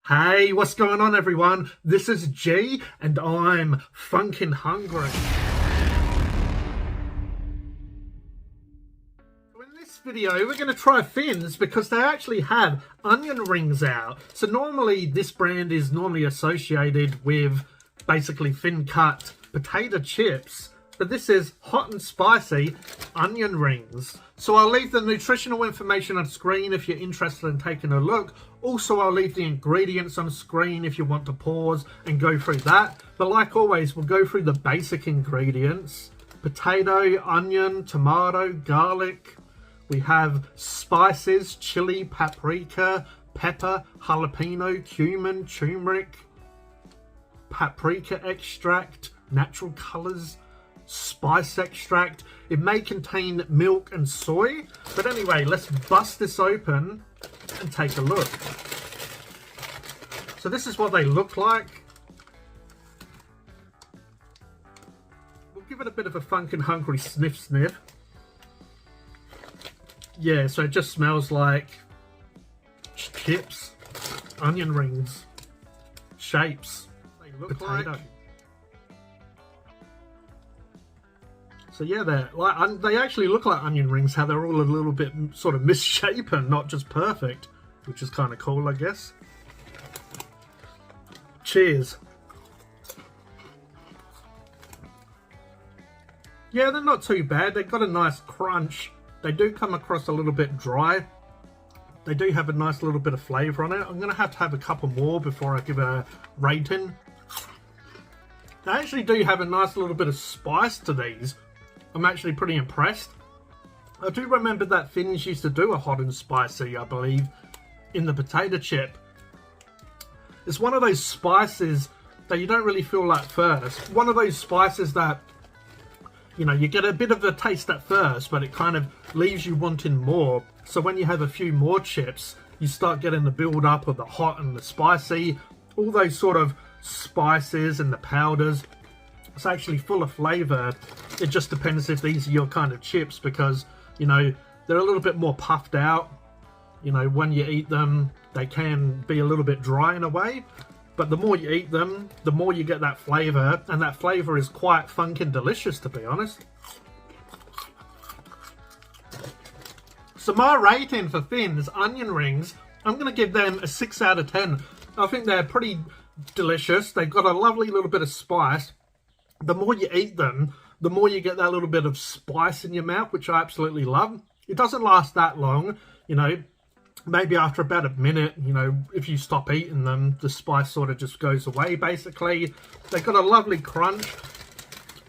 Hey, what's going on everyone? This is G and I'm funkin' hungry. In this video we're going to try Fins because they actually have onion rings out. So normally this brand is normally associated with basically thin cut potato chips. But this is hot and spicy onion rings. So I'll leave the nutritional information on screen if you're interested in taking a look. Also, I'll leave the ingredients on screen if you want to pause and go through that. But like always, we'll go through the basic ingredients. Potato, onion, tomato, garlic. We have spices, chili, paprika, pepper, jalapeno, cumin, turmeric, paprika extract, natural colors, spice extract. It may contain milk and soy, but anyway, let's bust this open and take a look. So this is what they look like. We'll give it a bit of a funkin' hungry sniff. Yeah, so it just smells like chips, onion rings, shapes. They look potato. Like. So yeah, they actually look like onion rings, how they're all a little bit sort of misshapen, not just perfect, which is kind of cool, I guess. Cheers. Yeah, they're not too bad. They've got a nice crunch. They do come across a little bit dry. They do have a nice little bit of flavour on it. I'm going to have a couple more before I give it a rating. They actually do have a nice little bit of spice to these. I'm actually pretty impressed. I do remember that Fins used to do a hot and spicy, I believe, in the potato chip. It's one of those spices that you don't really feel like first. One of those spices that, you know, you get a bit of the taste at first, but it kind of leaves you wanting more. So when you have a few more chips, you start getting the build up of the hot and the spicy, all those sort of spices and the powders. It's actually full of flavour. It just depends if these are your kind of chips because, you know, they're a little bit more puffed out. You know, when you eat them, they can be a little bit dry in a way. But the more you eat them, the more you get that flavour. And that flavour is quite funkin' delicious, to be honest. So my rating for Fins onion rings, I'm going to give them a 6 out of 10. I think they're pretty delicious. They've got a lovely little bit of spice. The more you eat them, the more you get that little bit of spice in your mouth, which I absolutely love. It doesn't last that long, you know, maybe after about a minute, you know, if you stop eating them, the spice sort of just goes away, basically. They've got a lovely crunch,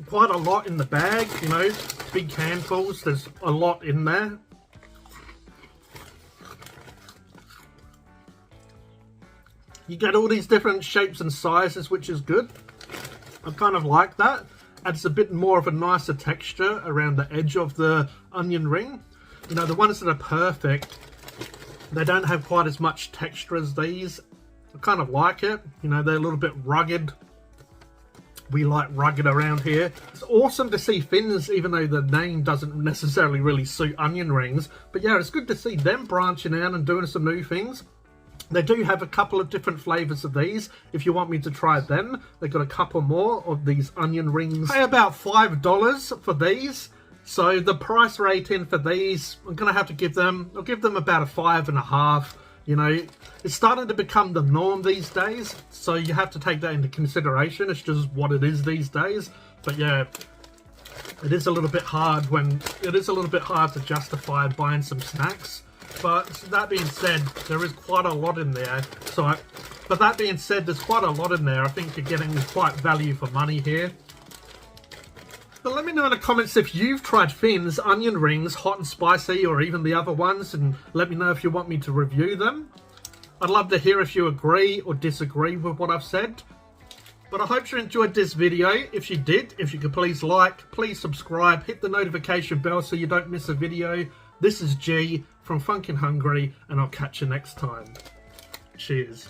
quite a lot in the bag, you know, big handfuls, there's a lot in there. You get all these different shapes and sizes, which is good. I kind of like that. Adds a bit more of a nicer texture around the edge of the onion ring. You know, the ones that are perfect, they don't have quite as much texture as these. I kind of like it. You know, they're a little bit rugged. We like rugged around here. It's awesome to see Fins, even though the name doesn't necessarily really suit onion rings. But yeah, it's good to see them branching out and doing some new things. They do have a couple of different flavours of these. If you want me to try them, they've got a couple more of these onion rings. Pay about $5 for these. So the price rating for these, I'm going to have to give them, I'll give them about a 5.5. You know, it's starting to become the norm these days. So you have to take that into consideration. It's just what it is these days. But yeah, it is a little bit hard to justify buying some snacks. But that being said, there is quite a lot in there. But that being said, there's quite a lot in there. I think you're getting quite value for money here. But let me know in the comments if you've tried Fins onion rings, hot and spicy, or even the other ones, and let me know if you want me to review them. I'd love to hear if you agree or disagree with what I've said. But I hope you enjoyed this video. If you did, if you could please like, please subscribe, hit the notification bell so you don't miss a video. This is G from Funkin' Hungry, and I'll catch you next time. Cheers.